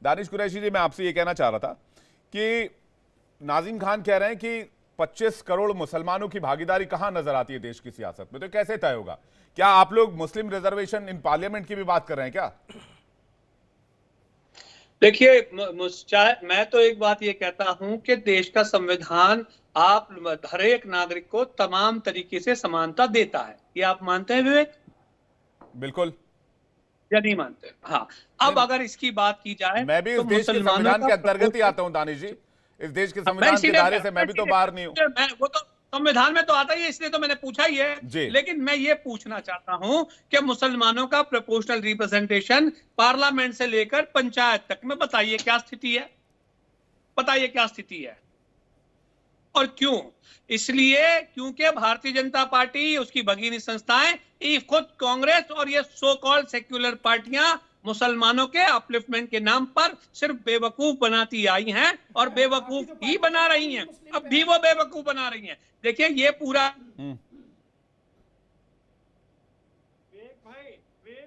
दानिश कुरैशी जी, मैं आपसे ये कहना चाह रहा था कि नाज़िम खान कह रहे हैं कि 25 करोड़ मुसलमानों की भागीदारी कहां नजर आती है देश की सियासत में, तो कैसे तय होगा? क्या आप लोग मुस्लिम रिजर्वेशन इन पार्लियामेंट की भी बात कर रहे हैं क्या? देखिए, मैं तो एक बात ये कहता हूं कि देश का संविधान आप हर एक नागरिक को तमाम तरीके से समानता देता है। ये आप मानते हैं विवेक? बिल्कुल। या नहीं मानते? हाँ। अब अगर इसकी बात की जाए मैं भी तो इस देश के मुसलमानों संविधान का के अंतर्गत ही आता हूं दानिश जी। इस देश के मैं संविधान के इसीलिए दायरे से मैं भी तो बाहर नहीं हूं। वो तो संविधान में तो आता ही है, इसलिए तो मैंने पूछा ही है। जी। लेकिन मैं ये पूछना चाहता हूं कि मुसलमानों का प्रोपोर्शनल रिप्रेजेंटेशन पार्लियामेंट से लेकर पंचायत तक में बताइए क्या स्थिति है? बताइए क्या स्थिति है और क्यों? इसलिए क्योंकि भारतीय जनता पार्टी, उसकी भगिनी संस्थाएं, खुद कांग्रेस और ये सो कॉल्ड सेक्युलर पार्टियां मुसलमानों के अपलिफ्टमेंट के नाम पर सिर्फ बेवकूफ बनाती आई हैं और बेवकूफ ही बना रही हैं। अब भी वो बेवकूफ बना रही हैं। देखिए ये पूरा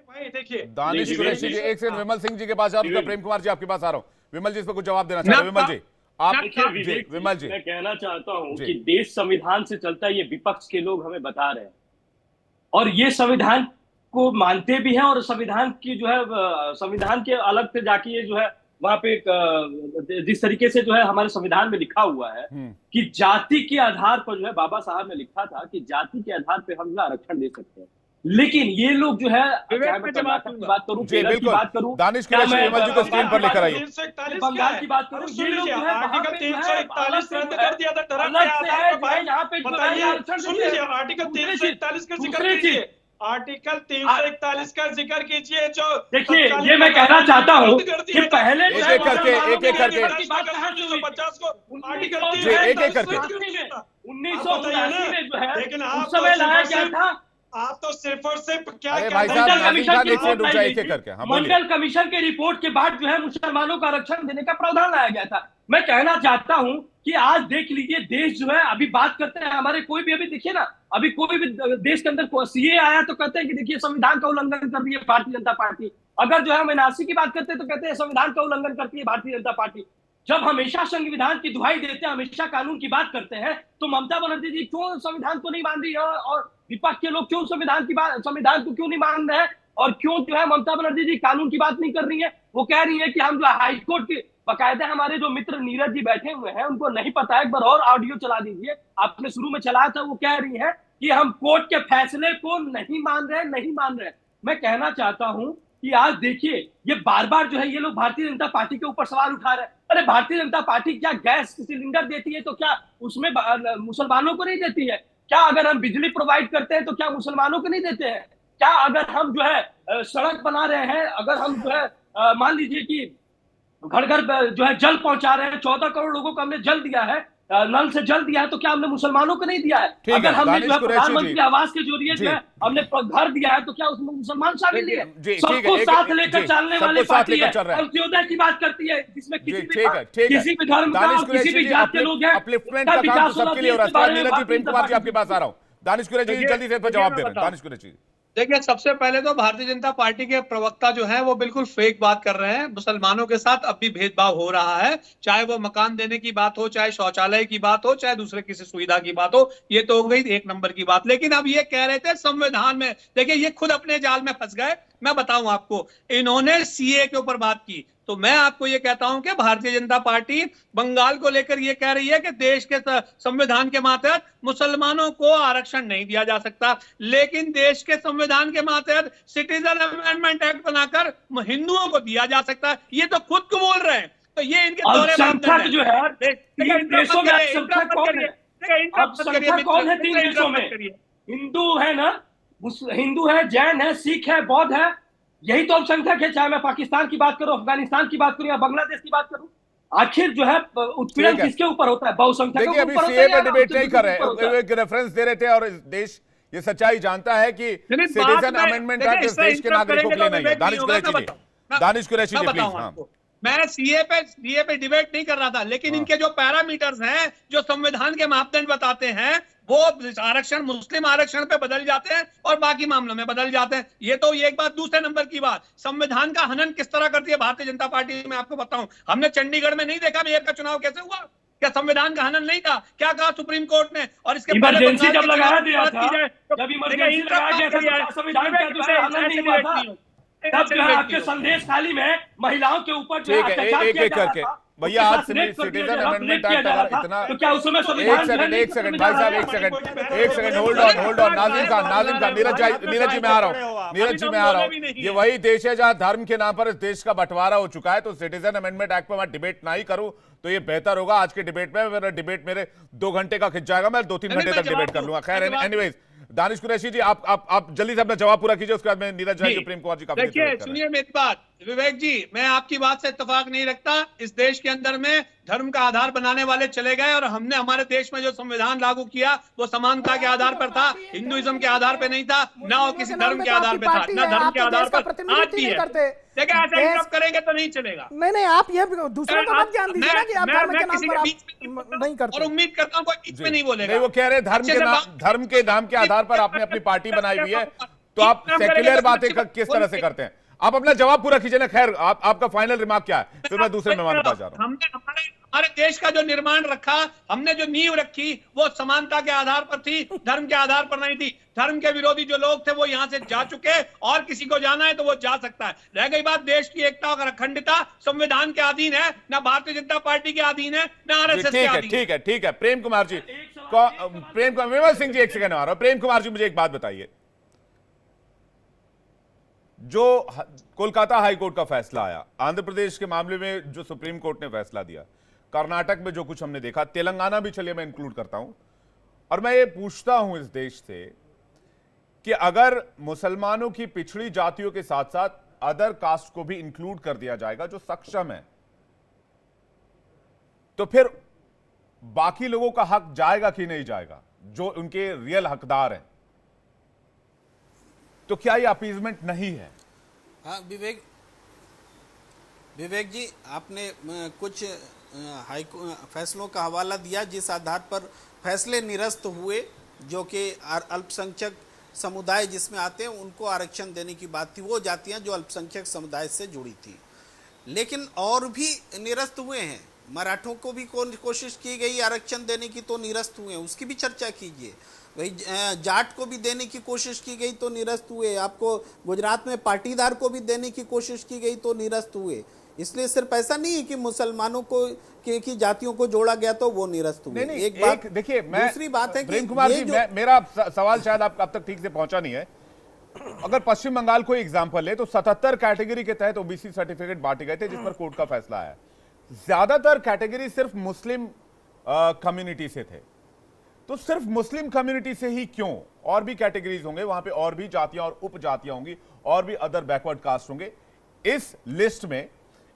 भाई देखिए, दानिश कुरैशी जी, एक सेकंड, विमल सिंह जी के पास जा रहा हूं, प्रेम कुमार जी आपके पास आ रहा हूं। विमल जी इस पर कुछ जवाब देना चाह रहे हैं? विमल जी आप। देखिए विमल जी, मैं कहना चाहता हूं कि देश संविधान से चलता है, ये विपक्ष के लोग हमें बता रहे हैं और ये संविधान को मानते भी हैं और संविधान की जो है संविधान के अलग से जाके ये जो है वहां पे जिस तरीके से जो है हमारे संविधान में लिखा हुआ है कि जाति के आधार पर जो है बाबा साहब ने लिखा था कि जाति के आधार पर हम आरक्षण दे सकते हैं। लेकिन ये लोग जो है, चाहे मैं कर्नाटक की बात करूं, केरल की बात करूं, दानिश कुरैशी विमल जी को स्क्रीन पर लेकर आइए, बंगाल की बात करूं, ये लोग जो है आर्टिकल 341 रद्द कर दिया था धर्म के आधार पर। भाई यहाँ पे बताइए, सुन लीजिए, आर्टिकल 341 का जिक्र कीजिए, आर्टिकल 341 का जिक्र कीजिए। जो देखिए, ये मैं कहना चाहता हूँ कि पहले एक एक करके 50 को आर्टिकल 1989 में जो है उस समय लाया गया था। आप तो सिर्फ और सिर्फ क्या भाई साहब, मंडल कमीशन के रिपोर्ट के बाद जो है मुसलमानों को आरक्षण देने का प्रावधान लाया गया था। मैं कहना चाहता हूं कि आज देख लीजिए, देश जो है, अभी बात करते हैं हमारे कोई भी, अभी देखिए ना, अभी कोई भी देश के अंदर सीए आया तो कहते हैं कि देखिए संविधान का उल्लंघन कर रही है भारतीय जनता पार्टी। अगर जो है हम एनआरसी की बात करते हैं तो कहते हैं संविधान का उल्लंघन करती है भारतीय जनता पार्टी। जब हमेशा संविधान की दुहाई देते हैं, हमेशा कानून की बात करते हैं, तो ममता बनर्जी जी क्यों संविधान को नहीं मान रही है और विपक्ष के लोग क्यों संविधान को क्यों नहीं मान रहे हैं और क्यों जो है ममता बनर्जी जी कानून की बात नहीं कर रही है? वो कह रही है कि हम जो हाईकोर्ट के, बाकायदा हमारे जो मित्र नीरज जी बैठे हुए हैं उनको नहीं पता है, एक बार और ऑडियो चला दीजिए, आपने शुरू में चलाया था। वो कह रही है कि हम कोर्ट के फैसले को नहीं मान रहे। मैं कहना चाहता हूं कि आज देखिए, ये बार बार जो है ये लोग भारतीय जनता पार्टी के ऊपर सवाल उठा रहे हैं। अरे भारतीय जनता पार्टी क्या गैस सिलेंडर देती है तो क्या उसमें मुसलमानों को नहीं देती है? क्या अगर हम बिजली प्रोवाइड करते हैं तो क्या मुसलमानों को नहीं देते हैं? क्या अगर हम जो है सड़क बना रहे हैं, अगर हम जो है मान लीजिए कि घर घर जो है जल पहुंचा रहे हैं, 14 करोड़ लोगों को हमने जल दिया है, नल से जल दिया है, तो क्या हमने मुसलमानों को नहीं दिया है? अगर हमने जो है प्रधानमंत्री आवास के जरिए जो है हमने घर दिया है तो क्या उसमें मुसलमान शामिल नहीं है? सबको साथ लेकर चलने वाली पार्टी है। अंत्योदय की बात करती है जिसमें किसी भी धर्म का, किसी भी जाति के लोग हैं, आपके पास आ रहा हूँ। दानिश कुरैशी जी जल्दी से जवाब दे रहे हैं। दानिश कुरैशी, देखिए, सबसे पहले तो भारतीय जनता पार्टी के प्रवक्ता जो है वो बिल्कुल फेक बात कर रहे हैं। मुसलमानों के साथ अब भी भेदभाव हो रहा है, चाहे वो मकान देने की बात हो, चाहे शौचालय की बात हो, चाहे दूसरे किसी सुविधा की बात हो। ये तो हो गई एक नंबर की बात। लेकिन अब ये कह रहे थे संविधान में, देखिए ये खुद अपने जाल में फंस गए। मैं बताऊं आपको, इन्होंने सीए के ऊपर बात की, तो मैं आपको ये कहता हूं कि भारतीय जनता पार्टी बंगाल को लेकर ये कह रही है कि देश के संविधान के मातहत मुसलमानों को आरक्षण नहीं दिया जा सकता, लेकिन देश के संविधान के मातहत सिटीजन अमेंडमेंट एक्ट बनाकर हिंदुओं को दिया जा सकता है। ये तो खुद को बोल रहे हैं। तो ये इनके दौरे जो है तीन देशों में कौन है? तीन देशों में हिंदू है ना, हिंदू है, जैन है, सिख है, बौद्ध है, यही तो अल्पसंख्यक है। चाहे मैं पाकिस्तान की बात करूं, अफगानिस्तान की बात करूं या बांग्लादेश की बात करूं, आखिर जो है उत्पीड़न किसके ऊपर होता है? बहुसंख्यकों के ऊपर। सीए पे डिबेट नहीं कर रहे, एक रेफरेंस दे रहे थे और देश ये सच्चाई जानता है कि सिटीजन अमेंडमेंट एक्ट इस देश के नागरिकों के लिए नहीं है। दानिश कुरैशी जी, प्लीज। मैं सीए पे डिबेट नहीं कर रहा था, लेकिन इनके जो पैरामीटर्स हैं, जो संविधान के मापदंड बताते हैं, वो आरक्षण मुस्लिम आरक्षण पे बदल जाते हैं और बाकी मामलों में बदल जाते हैं। ये तो ये एक बात। दूसरे नंबर की बात, संविधान का हनन किस तरह करती है भारतीय जनता पार्टी, मैं आपको बताऊं। हमने चंडीगढ़ में नहीं देखा मेयर का चुनाव कैसे हुआ। क्या संविधान का हनन नहीं था? क्या कहा सुप्रीम कोर्ट ने? और इसके इमरजेंसी जब लगाया दिया था, जब इमरजेंसी लगाया गया था, संविधान का जो है हनन नहीं हुआ था। तब जो है आपके संदेश खाली में महिलाओं के ऊपर जो है अत्याचार एक किया एक जा रहा करके था। भैया, आज सिटीजन अमेंडमेंट एक्ट अगर इतना, तो क्या उसमें एक सेकंड भाई साहब, एक second hold on Nazim Khan, Neeraj ji मैं आ रहा हूँ। ये वही देश है जहां धर्म के नाम पर इस देश का बंटवारा हो चुका है। तो सिटीजन अमेंडमेंट एक्ट पर मैं डिबेट ना ही करूं तो ये बेहतर होगा। आज के डिबेट में मेरा डिबेट मेरे 2 घंटे का खिंच जाएगा, मैं 2-3 घंटे तक डिबेट कर लूंगा। खैर एनीवेज, दानिश कुरैशी जी आप जल्दी से अपना जवाब पूरा कीजिए, उसके बाद में नीरज जी, प्रेम कुमार जी का। देखिए सुनिए मेरी बात, विवेक जी, मैं आपकी बात से इत्तेफाक नहीं रखता। इस देश के अंदर में धर्म का आधार बनाने वाले चले गए और हमने हमारे देश में जो संविधान लागू किया वो समानता के आधार पर था, हिंदुइज्म के आधार पे नहीं था, ना वो किसी धर्म के आधार पे था, ना धर्म के आधार पर आज भी है। देखिए ऐसा ही सब करेंगे तो नहीं चलेगा। नहीं, आप ये दूसरों को मत ज्ञान दीजिए ना कि आप धर्म के नाम पर आप नहीं करते। और उम्मीद करता हूँ कोई बीच में नहीं बोलेगा। नहीं, वो कह रहे धर्म के नाम के आधार पर आपने अपनी पार्टी बनाई हुई है, तो आप सेक्युलर बातें किस तरह से करते हैं? आप अपना जवाब पूरा कीजिए ना। खैर आपका फाइनल रिमार्क क्या है, फिर मैं दूसरे मेहमान के पास जा रहा हूं। हमने हमारे देश का जो निर्माण रखा, हमने जो नींव रखी, वो समानता के आधार पर थी, धर्म के आधार पर नहीं थी। धर्म के विरोधी जो लोग थे वो यहां से जा चुके, और किसी को जाना है तो वो जा सकता है। रह गई बात देश की एकता और अखंडता, संविधान के अधीन है, ना भारतीय जनता पार्टी के अधीन है, ना आरएसएस के अधीन। ठीक है प्रेम कुमार जी, विमल सिंह जी एक सेकंड आ रहा हूं। प्रेम कुमार जी मुझे एक बात बताइए, जो कोलकाता हाई कोर्ट का फैसला आया, आंध्र प्रदेश के मामले में जो सुप्रीम कोर्ट ने फैसला दिया, कर्नाटक में जो कुछ हमने देखा, तेलंगाना भी चलिए मैं इंक्लूड करता हूं, और मैं ये पूछता हूं इस देश से कि अगर मुसलमानों की पिछड़ी जातियों के साथ साथ अदर कास्ट को भी इंक्लूड कर दिया जाएगा जो सक्षम है, तो फिर बाकी लोगों का हक जाएगा कि नहीं जाएगा, जो उनके रियल हकदार हैं? तो क्या ये अपीजमेंट नहीं है? हाँ विवेक जी, आपने कुछ फैसलों का हवाला दिया जिस आधार पर फैसले निरस्त हुए, जो कि अल्पसंख्यक समुदाय जिसमें आते हैं उनको आरक्षण देने की बात थी, वो जातियां जो अल्पसंख्यक समुदाय से जुड़ी थी। लेकिन और भी निरस्त हुए हैं, मराठों को भी कोशिश की गई आरक्षण देने की, तो निरस्त हुए, उसकी भी चर्चा कीजिए। वही जाट को भी देने की कोशिश की गई तो निरस्त हुए, आपको गुजरात में पाटीदार को भी देने की कोशिश की गई तो निरस्त हुए। इसलिए सिर्फ ऐसा नहीं है कि मुसलमानों को की जातियों को जोड़ा गया तो वो निरस्त हुए। नहीं, एक बात देखिए, दूसरी बात है कि प्रेम कुमार जी, मेरा सवाल शायद आप अब तक ठीक से पहुंचा नहीं है। अगर पश्चिम बंगाल को एग्जाम्पल ले तो 77 कैटेगरी के तहत ओबीसी सर्टिफिकेट बांटे गए थे, जिस पर कोर्ट का फैसला आया। ज्यादातर कैटेगरी सिर्फ मुस्लिम कम्युनिटी से थे, तो सिर्फ मुस्लिम कम्युनिटी से ही क्यों? और भी कैटेगरीज होंगे वहां पे, और भी जातियां और उपजातियां होंगी, और भी अदर बैकवर्ड कास्ट होंगे। इस लिस्ट में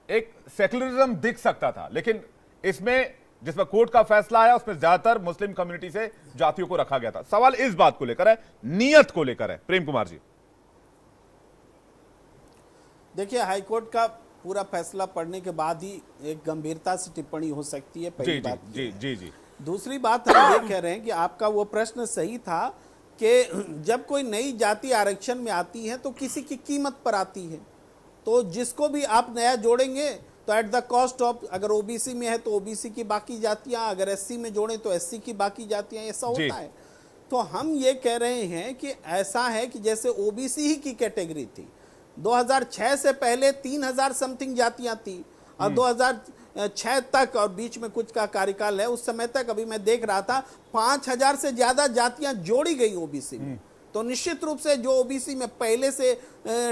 एक सेक्युलरिज्म दिख सकता था, लेकिन इसमें जिस पर कोर्ट का फैसला आया उसमें ज्यादातर मुस्लिम कम्युनिटी से जातियों को रखा गया था। सवाल इस बात को लेकर है, नियत को लेकर है। प्रेम कुमार जी, देखिए, हाईकोर्ट का पूरा फैसला पढ़ने के बाद ही एक गंभीरता से टिप्पणी हो सकती है, पहली बात। जी। दूसरी बात हम ये कह रहे हैं कि आपका वो प्रश्न सही था कि जब कोई नई जाति आरक्षण में आती है तो किसी की कीमत पर आती है, तो जिसको भी आप नया जोड़ेंगे तो एट द कॉस्ट ऑफ, अगर ओबीसी में है तो ओबीसी की बाकी जातियां, अगर एससी में जोड़ें तो एससी की बाकी जातियां, ऐसा होता है। तो हम ये कह रहे हैं कि ऐसा है कि जैसे ओबीसी ही की कैटेगरी थी, 2006 से पहले 3000 समथिंग जातियां थी, और 2006 तक और बीच में कुछ का कार्यकाल है, उस समय तक अभी मैं देख रहा था 5000 से ज्यादा जातियां जोड़ी गई ओबीसी में। तो निश्चित रूप से जो ओबीसी में पहले से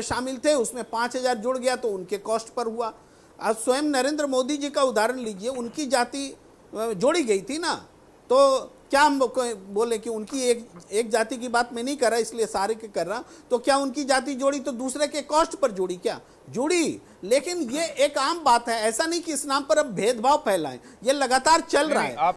शामिल थे उसमें 5000 जुड़ गया तो उनके कॉस्ट पर हुआ। आज स्वयं नरेंद्र मोदी जी का उदाहरण लीजिए, उनकी जाति जोड़ी गई थी ना, तो क्या हम बोले कि उनकी एक जाति की बात मैं नहीं कर रहा, इसलिए सारे के कर रहा, तो क्या उनकी जाति जोड़ी तो दूसरे के कॉस्ट पर जोड़ी? क्या जुड़ी? लेकिन ये एक आम बात है, ऐसा नहीं कि इस नाम पर अब भेदभाव फैलाएं, ये लगातार चल रहा है।